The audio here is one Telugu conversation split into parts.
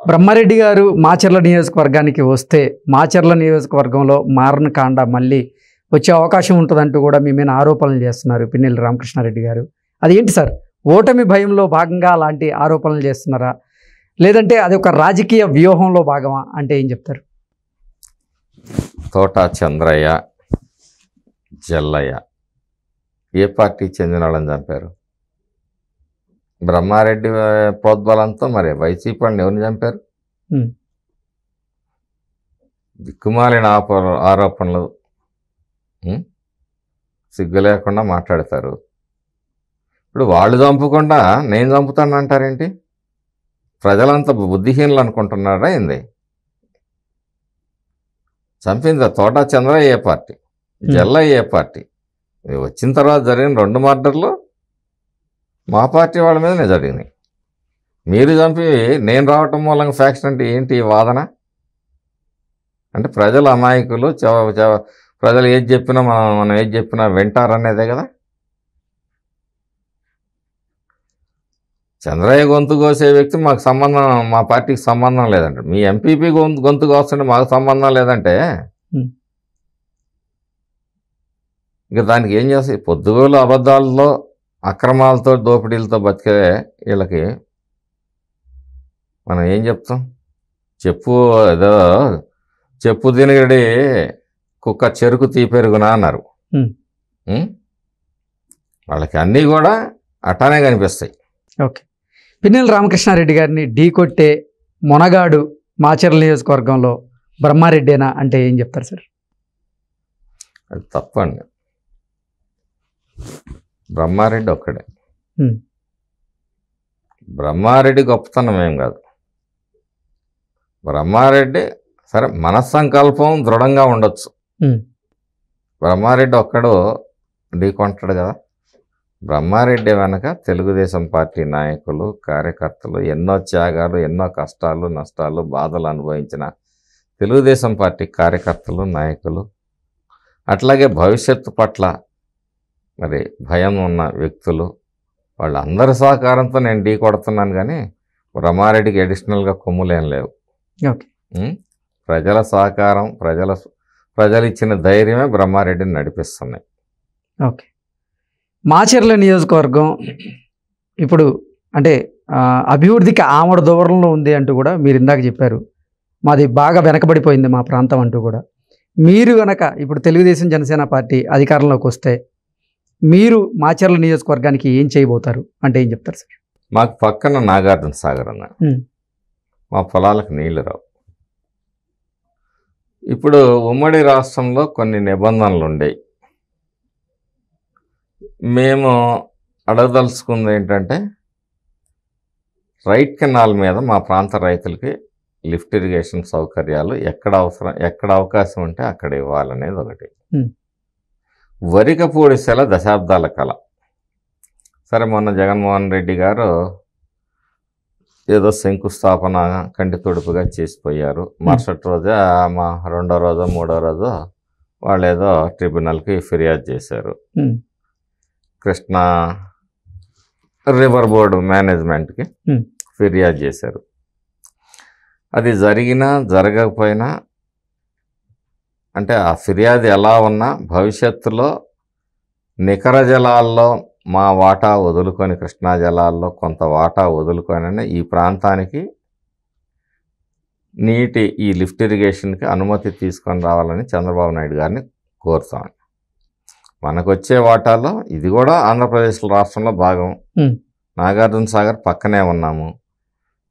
బ్రహ్మారెడ్డి గారు మాచర్ల నియోజకవర్గానికి వస్తే మాచర్ల నియోజకవర్గంలో మారణకాండ మళ్ళీ వచ్చే అవకాశం ఉంటుందంటూ కూడా మీ మీద ఆరోపణలు చేస్తున్నారు పిన్నెల్లి రామకృష్ణారెడ్డి గారు. అది ఏంటి సార్? ఓటమి భయంలో భాగంగా అలాంటి ఆరోపణలు చేస్తున్నారా, లేదంటే అది ఒక రాజకీయ వ్యూహంలో భాగమా అంటే ఏం చెప్తారు? తోట చంద్రయ్య, జల్లయ్య ఏ పార్టీ చెందిన వాళ్ళని చంపారు? బ్రహ్మారెడ్డి ప్రోద్బలంతో మరి వైసీపీ వాళ్ళని ఎవరిని చంపారు? దిక్కుమాలిన ఆరోపణలు, సిగ్గు లేకుండా మాట్లాడతారు. ఇప్పుడు వాళ్ళు చంపకుండా నేను చంపుతాను అంటారేంటి? ప్రజలంతా బుద్ధిహీనులు అనుకుంటున్నారా ఏంది? చంపింది తోట చంద్రయ్య ఏ పార్టీ, జల్లయ్య ఏ పార్టీ? వచ్చిన తర్వాత జరిగిన 2 మర్డర్లు మా పార్టీ వాళ్ళ మీదనే జరిగినాయి. మీరు చంపి నేను రావటం మూలంగా ఫ్యాక్షన్ అంటే ఏంటి ఈ వాదన? అంటే ప్రజలు అమాయకులు, ప్రజలు ఏది చెప్పినా మనం ఏది చెప్పినా వింటారనేదే కదా. చంద్రయ్య గొంతు కోసే వ్యక్తి మాకు సంబంధం, మా పార్టీకి సంబంధం లేదంటే, మీ ఎంపీపీ గొంతు కోస్తుంటే మాకు సంబంధం లేదంటే ఇక దానికి ఏం చేస్తాయి? పొద్దుగోలు అబద్ధాలతో, అక్రమాలతో, దోపిడీలతో బతికే వీళ్ళకి మనం ఏం చెప్తాం? ఏదో చెప్పు తినగడి కుక్క చెరుకు తీపెరుగునా అన్నారు. వాళ్ళకి అన్నీ కూడా అట్టానే కనిపిస్తాయి. ఓకే, పిన్నెల్లి రామకృష్ణారెడ్డి గారిని ఢీకొట్టే మొనగాడు మాచర్ల నియోజకవర్గంలో బ్రహ్మారెడ్డేనా అంటే ఏం చెప్తారు సార్? అది తప్పండి. బ్రహ్మారెడ్డి ఒక్కడే. బ్రహ్మారెడ్డి గొప్పతనం ఏం కాదు. బ్రహ్మారెడ్డి సరే మనస్సంకల్పం దృఢంగా ఉండొచ్చు. బ్రహ్మారెడ్డి ఒక్కడు ఢీకొంటాడు కదా. బ్రహ్మారెడ్డి వెనక తెలుగుదేశం పార్టీ నాయకులు, కార్యకర్తలు ఎన్నో త్యాగాలు, ఎన్నో కష్టాలు, నష్టాలు, బాధలు అనుభవించిన తెలుగుదేశం పార్టీ కార్యకర్తలు, నాయకులు, అట్లాగే భవిష్యత్తు పట్ల మరి భయం ఉన్న వ్యక్తులు, వాళ్ళందరి సహకారంతో నేను ఢీ కొడుతున్నాను. కానీ బ్రహ్మారెడ్డికి అడిషనల్గా కొమ్ములేం లేవు. ప్రజల సహకారం, ప్రజలు ఇచ్చిన ధైర్యమే బ్రహ్మారెడ్డిని నడిపిస్తున్నాయి. ఓకే, మాచర్ల నియోజకవర్గం ఇప్పుడు అంటే అభివృద్ధికి ఆమడ దూరంలో ఉంది అంటూ కూడా మీరు ఇందాక చెప్పారు. మాది బాగా వెనకబడిపోయింది మా ప్రాంతం అంటూ కూడా. మీరు కనుక ఇప్పుడు తెలుగుదేశం జనసేన పార్టీ అధికారంలోకి వస్తే మీరు మాచర్ల నియోజకవర్గానికి ఏం చేయబోతారు అంటే ఏం చెప్తారు సార్? మాకు పక్కన నాగార్జున సాగర్ అన్న, మా పొలాలకు నీళ్లు రావు. ఇప్పుడు ఉమ్మడి రాష్ట్రంలో కొన్ని నిబంధనలు ఉండేవి. మేము అడగదలుచుకుంది ఏంటంటే, రైట్ కెనాల్ మీద మా ప్రాంత రైతులకి లిఫ్ట్ ఇరిగేషన్ సౌకర్యాలు ఎక్కడ అవకాశం ఉంటే అక్కడ ఇవ్వాలనేది ఒకటి. వరికపూడి సెల దశాబ్దాల కళ. సరే, మొన్న జగన్మోహన్ రెడ్డి గారు ఏదో శంకుస్థాపన కంటి తుడుపుగా చేసిపోయారు. మరుసటి రోజే మా 2వ రోజో 3వ రోజో వాళ్ళు ఏదో ట్రిబ్యునల్కి ఫిర్యాదు చేశారు. కృష్ణా రివర్ బోర్డు మేనేజ్మెంట్కి ఫిర్యాదు చేశారు. అది జరిగినా జరగకపోయినా, అంటే ఆ ఫిర్యాదు ఎలా ఉన్నా భవిష్యత్తులో నికర జలాల్లో మా వాటా వదులుకొని, కృష్ణా జలాల్లో కొంత వాటా వదులుకొని ఈ ప్రాంతానికి ఈ లిఫ్ట్ ఇరిగేషన్కి అనుమతి తీసుకొని రావాలని చంద్రబాబు నాయుడు గారిని కోరుతాం. మనకు వచ్చే వాటాలో ఇది కూడా ఆంధ్రప్రదేశ్ రాష్ట్రంలో భాగం. నాగార్జున సాగర్ పక్కనే ఉన్నాము.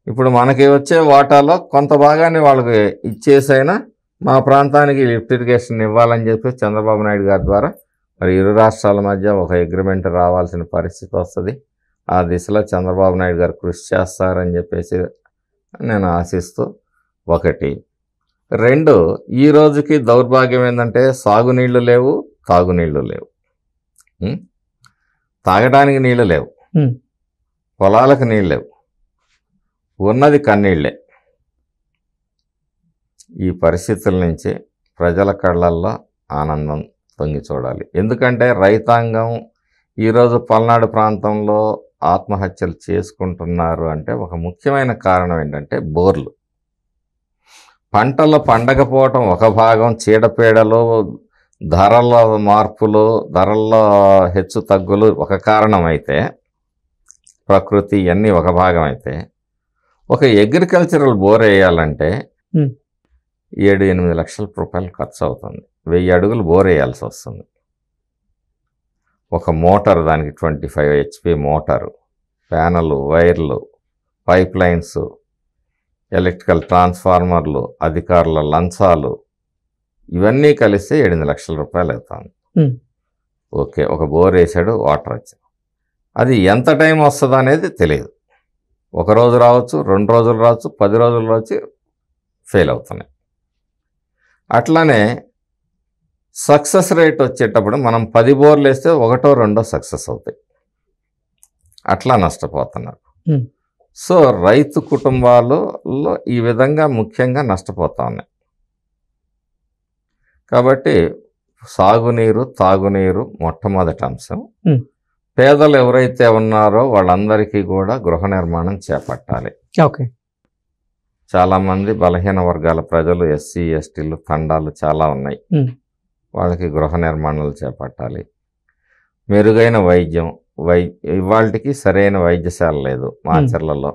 ఇప్పుడు మనకి వచ్చే వాటాలో కొంత భాగాన్ని వాళ్ళకి ఇచ్చేసైనా మా ప్రాంతానికి లిఫ్ట్ ఇరిగేషన్ ఇవ్వాలని చెప్పి చంద్రబాబు నాయుడు గారి ద్వారా మరి ఇరు రాష్ట్రాల మధ్య ఒక అగ్రిమెంట్ రావాల్సిన పరిస్థితి వస్తుంది. ఆ దిశలో చంద్రబాబు నాయుడు గారు కృషి చేస్తారని చెప్పేసి నేను ఆశిస్తూ, 1. 2, ఈ రోజుకి దౌర్భాగ్యం ఏంటంటే సాగునీళ్లు లేవు, తాగునీళ్లు లేవు, తాగడానికి నీళ్లు లేవు, పొలాలకు నీళ్ళు లేవు, ఉన్నది కన్నీళ్లే. ఈ పరిస్థితుల నుంచి ప్రజల కళ్ళల్లో ఆనందం తొంగి చూడాలి. ఎందుకంటే రైతాంగం ఈరోజు పల్నాడు ప్రాంతంలో ఆత్మహత్యలు చేసుకుంటున్నారు అంటే ఒక ముఖ్యమైన కారణం ఏంటంటే బోర్లు. పంటలు పండకపోవటం ఒక భాగం, చీడపీడలు, ధరల మార్పులు, ధరల్లో హెచ్చు తగ్గులు ఒక కారణం అయితే, ప్రకృతి ఇవన్నీ ఒక భాగం అయితే, ఒక అగ్రికల్చరల్ బోర్ వేయాలంటే 7-8 లక్షల రూపాయలు ఖర్చు అవుతుంది. 1000 అడుగులు బోర్ వేయాల్సి వస్తుంది. ఒక మోటార్, దానికి 25 HP మోటారు, ప్యానలు, వైర్లు, పైప్ లైన్స్, ఎలక్ట్రికల్ ట్రాన్స్ఫార్మర్లు, అధికారుల లంచాలు, ఇవన్నీ కలిస్తే 8 లక్షల రూపాయలు అవుతుంది. ఓకే, ఒక బోర్ వేసాడు, వాటర్ వచ్చింది. అది ఎంత టైం వస్తుంది అనేది తెలియదు. ఒక రోజు రావచ్చు, 2 రోజులు రావచ్చు, 10 రోజులు రావచ్చు, ఫెయిల్ అవుతున్నాయి. అట్లానే సక్సెస్ రేట్ వచ్చేటప్పుడు మనం 10 బోర్లు వేస్తే 1-2 సక్సెస్ అవుతాయి. అట్లా నష్టపోతున్నారు. సో రైతు కుటుంబాలలో ఈ విధంగా ముఖ్యంగా నష్టపోతా ఉన్నాయి. కాబట్టి సాగునీరు, తాగునీరు మొట్టమొదటి అంశం. పేదలు ఎవరైతే ఉన్నారో వాళ్ళందరికీ కూడా గృహ నిర్మాణం చేపట్టాలి. ఓకే. చాలామంది బలహీన వర్గాల ప్రజలు, ఎస్సీ ఎస్టీలు, తండాలు చాలా ఉన్నాయి. వాళ్ళకి గృహ నిర్మాణాలు చేపట్టాలి. మెరుగైన వైద్యం, ఇవాళకి సరైన వైద్యశాల లేదు మాచర్లలో.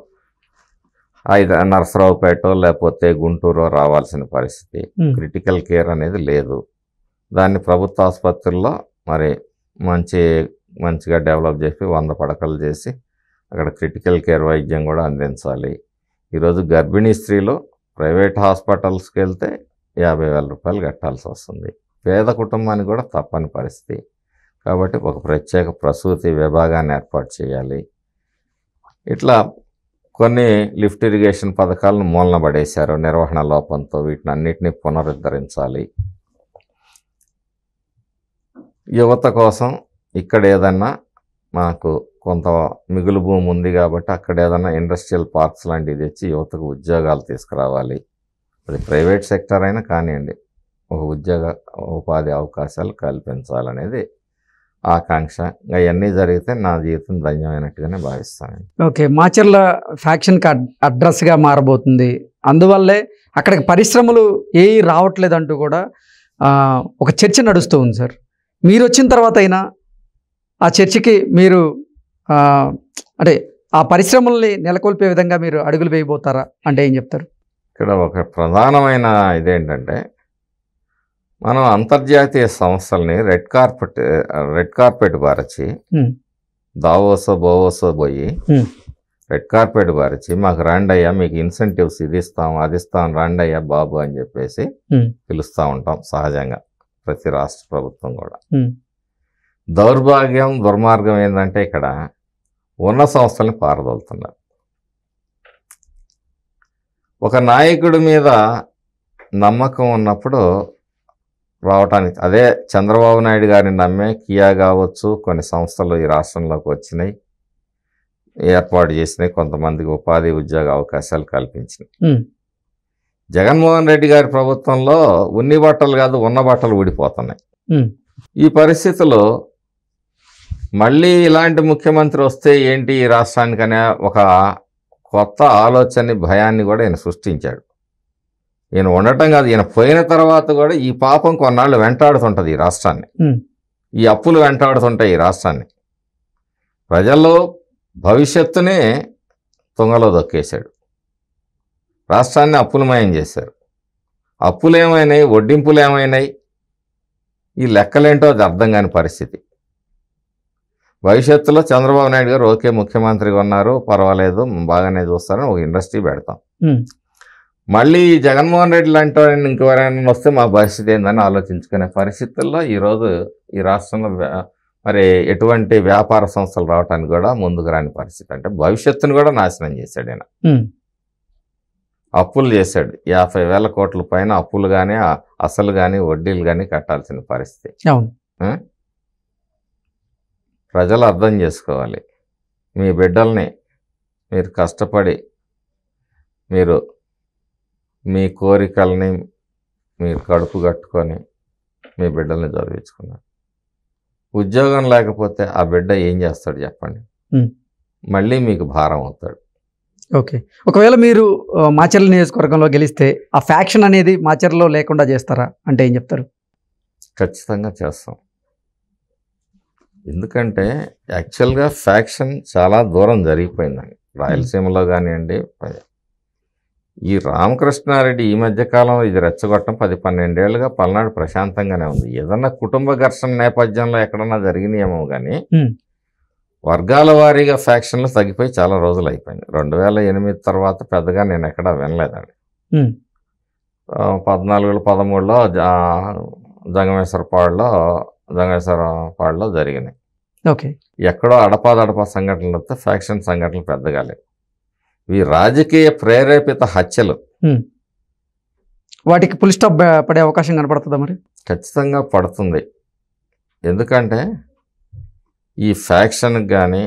నరసరావుపేట లేకపోతే గుంటూరు రావాల్సిన పరిస్థితి. క్రిటికల్ కేర్ అనేది లేదు. దాన్ని ప్రభుత్వ ఆసుపత్రుల్లో మరి మంచిగా డెవలప్ చేసి 100 పడకలు చేసి అక్కడ క్రిటికల్ కేర్ వైద్యం కూడా అందించాలి. ఈరోజు గర్భిణీ స్త్రీలు ప్రైవేట్ హాస్పిటల్స్కి వెళ్తే 50,000 రూపాయలు కట్టాల్సి వస్తుంది. పేద కుటుంబానికి కూడా తప్పని పరిస్థితి. కాబట్టి ఒక ప్రత్యేక ప్రసూతి విభాగాన్ని ఏర్పాటు చేయాలి. ఇట్లా కొన్ని లిఫ్ట్ ఇరిగేషన్ పథకాలను మూలన పడేశారు నిర్వహణ లోపంతో. వీటిని అన్నిటినీ పునరుద్ధరించాలి. యువత కోసం ఇక్కడ ఏదన్నా మనకు కొంత మిగులు భూమి ఉంది కాబట్టి అక్కడ ఏదన్నా ఇండస్ట్రియల్ పార్క్స్ లాంటివి తెచ్చి యువతకు ఉద్యోగాలు తీసుకురావాలి. అది ప్రైవేట్ సెక్టర్ అయినా కానివ్వండి, ఒక ఉపాధి అవకాశాలు కల్పించాలనేది ఆకాంక్ష. అవన్నీ జరిగితే నా జీవితం ధన్యమైనట్టుగానే భావిస్తానండి. ఓకే, మాచర్ల ఫ్యాక్షన్కి అడ్రస్గా మారబోతుంది. అందువల్లే అక్కడికి పరిశ్రమలు ఏవి రావట్లేదంటూ కూడా ఒక చర్చ నడుస్తూ ఉంది సార్. మీరు వచ్చిన తర్వాత అయినా ఆ చర్చకి మీరు అంటే ఆ పరిశ్రమల్ని నెలకొల్పే విధంగా మీరు అడుగులు వేయబోతారా అంటే ఏం చెప్తారు? ఇక్కడ ఒక ప్రధానమైన ఇదేంటంటే, మనం అంతర్జాతీయ సంస్థల్ని రెడ్ కార్పెట్ బారచి దావోసో పోయి రెడ్ కార్పెట్ బారచి మాకు రాండయ్యా, మీకు ఇన్సెంటివ్స్ ఇది ఇస్తాం అది ఇస్తాం రాండయ్యా బాబు అని చెప్పేసి పిలుస్తూ ఉంటాం సహజంగా ప్రతి రాష్ట్ర ప్రభుత్వం కూడా. దౌర్భాగ్యం, దుర్మార్గం ఏంటంటే ఇక్కడ ఉన్న సంస్థల్ని పారదోలుతున్నారు. ఒక నాయకుడి మీద నమ్మకం ఉన్నప్పుడు రావటానికి, అదే చంద్రబాబు నాయుడు గారిని నమ్మే కియా కావచ్చు, కొన్ని సంస్థలు ఈ రాష్ట్రంలోకి వచ్చినాయి, ఏర్పాటు చేసినాయి, కొంతమందికి ఉపాధి ఉద్యోగ అవకాశాలు కల్పించినాయి. జగన్మోహన్ రెడ్డి గారి ప్రభుత్వంలో ఉన్ని బట్టలు కాదు ఉన్న బట్టలు ఊడిపోతున్నాయి. ఈ పరిస్థితుల్లో మళ్ళీ ఇలాంటి ముఖ్యమంత్రి వస్తే ఏంటి ఈ రాష్ట్రానికనే ఒక కొత్త ఆలోచన, భయాన్ని కూడా ఈయన సృష్టించాడు. ఈయన ఉండటం కాదు, ఈయన పోయిన తర్వాత కూడా ఈ పాపం కొన్నాళ్ళు వెంటాడుతుంటుంది ఈ రాష్ట్రాన్ని. ఈ అప్పులు వెంటాడుతుంటాయి ఈ రాష్ట్రాన్ని. ప్రజల్లో భవిష్యత్తునే తుంగలో దొక్కేశాడు. రాష్ట్రాన్ని అప్పులమయం చేశారు. అప్పులు ఏమైనాయి, వడ్డింపులు ఏమైనాయి, ఈ లెక్కలేంటో అది అర్థం కాని పరిస్థితి. భవిష్యత్తులో చంద్రబాబు నాయుడు గారు ఓకే ముఖ్యమంత్రిగా ఉన్నారు, పర్వాలేదు, బాగానే చూస్తారని ఒక ఇండస్ట్రీ పెడతాం. మళ్ళీ జగన్మోహన్ రెడ్డి లాంటి ఇంకెవరైనా వస్తే మా పరిస్థితి ఏందని ఆలోచించుకునే పరిస్థితుల్లో ఈరోజు ఈ రాష్ట్రంలో మరి ఎటువంటి వ్యాపార సంస్థలు రావడానికి కూడా ముందుకు రాని పరిస్థితి. అంటే భవిష్యత్తును కూడా నాశనం చేశాడు ఆయన. అప్పులు చేశాడు. 50,000 కోట్ల పైన అప్పులు కానీ, అసలు కానీ, వడ్డీలు కానీ కట్టాల్సిన పరిస్థితి. ప్రజలు అర్థం చేసుకోవాలి. మీ బిడ్డల్ని మీరు కష్టపడి మీరు మీ కోరికల్ని మీరు కడుపు కట్టుకొని మీ బిడ్డల్ని చదివించుకున్నారు. ఉద్యోగం లేకపోతే ఆ బిడ్డ ఏం చేస్తాడు చెప్పండి? మళ్ళీ మీకు భారం అవుతాడు. ఓకే. ఒకవేళ మీరు మాచర్ల నియోజకవర్గంలో గెలిస్తే ఆ ఫ్యాక్షన్ అనేది మాచర్లలో లేకుండా చేస్తారా అంటే ఏం చెప్తారు? ఖచ్చితంగా చేస్తాం. ఎందుకంటే యాక్చువల్గా ఫ్యాక్షన్ చాలా దూరం జరిగిపోయిందండి రాయలసీమలో కానివ్వండి. ఈ రామకృష్ణారెడ్డి ఈ మధ్యకాలం ఇది రెచ్చగొట్టడం 10-12 ఏళ్ళుగా పల్నాడు ప్రశాంతంగానే ఉంది. ఏదన్నా కుటుంబ ఘర్షణ నేపథ్యంలో ఎక్కడన్నా జరిగినాయేమో కానీ వర్గాల వారీగా ఫ్యాక్షన్లు తగ్గిపోయి చాలా రోజులు అయిపోయింది. 2008 తర్వాత పెద్దగా నేను ఎక్కడా వినలేదండి. 14-13లో జంగమేశ్వరపాడులో జరిగినాయి. ఓకే. ఎక్కడో అడపాదడపా సంఘటనలతో ఫ్యాక్షన్ సంఘటనలు పెద్దగా లేవు. ఈ రాజకీయ ప్రేరేపిత హత్యలు వాటికి ఫుల్ స్టాప్ పడే అవకాశం కనపడుతుందా మరి? ఖచ్చితంగా పడుతుంది. ఎందుకంటే ఈ ఫ్యాక్షన్కి కానీ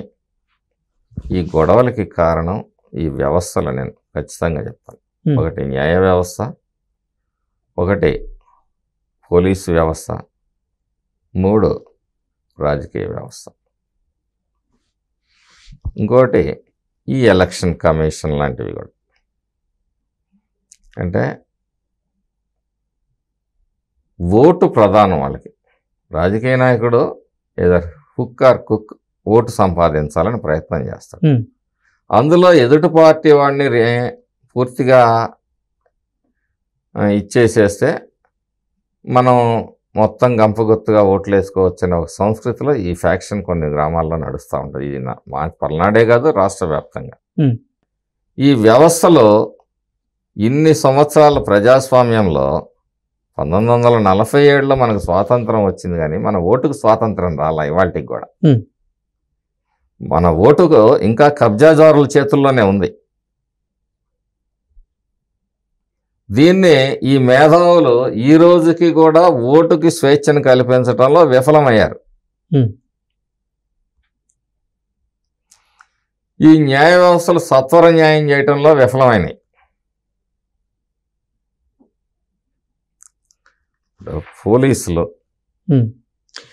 ఈ గొడవలకి కారణం ఈ వ్యవస్థలు నేను ఖచ్చితంగా చెప్తాను. ఒకటి న్యాయ వ్యవస్థ, ఒకటి పోలీసు వ్యవస్థ, 3 రాజకీయ వ్యవస్థ, ఇంకోటి ఈ ఎలక్షన్ కమిషన్ లాంటివి కూడా. అంటే ఓటు ప్రధానం వాళ్ళకి. రాజకీయ నాయకుడు ఏదో హుక్ ఆర్ కుక్ ఓటు సంపాదించాలని ప్రయత్నం చేస్తాడు. అందులో ఎదుటి పార్టీ వాడిని పూర్తిగా ఇచ్చేసేస్తే మనం మొత్తం గంపగుత్తుగా ఓట్లు వేసుకోవచ్చు అనే ఒక సంస్కృతిలో ఈ ఫ్యాక్షన్ కొన్ని గ్రామాల్లో నడుస్తూ ఉంటుంది. ఇది మా పల్నాడే కాదు, రాష్ట్ర వ్యాప్తంగా. ఈ వ్యవస్థలో ఇన్ని సంవత్సరాల ప్రజాస్వామ్యంలో 1947లో మనకు స్వాతంత్రం వచ్చింది, కానీ మన ఓటుకు స్వాతంత్రం రాలా ఇవాళకి కూడా. మన ఓటుకు ఇంకా కబ్జాదారుల చేతుల్లోనే ఉంది. దీన్ని ఈ మేధావులు ఈ రోజుకి కూడా ఓటుకి స్వేచ్ఛను కల్పించడంలో విఫలమయ్యారు. ఈ న్యాయ వ్యవస్థలు సత్వర న్యాయం చేయటంలో విఫలమైనవి. పోలీసులు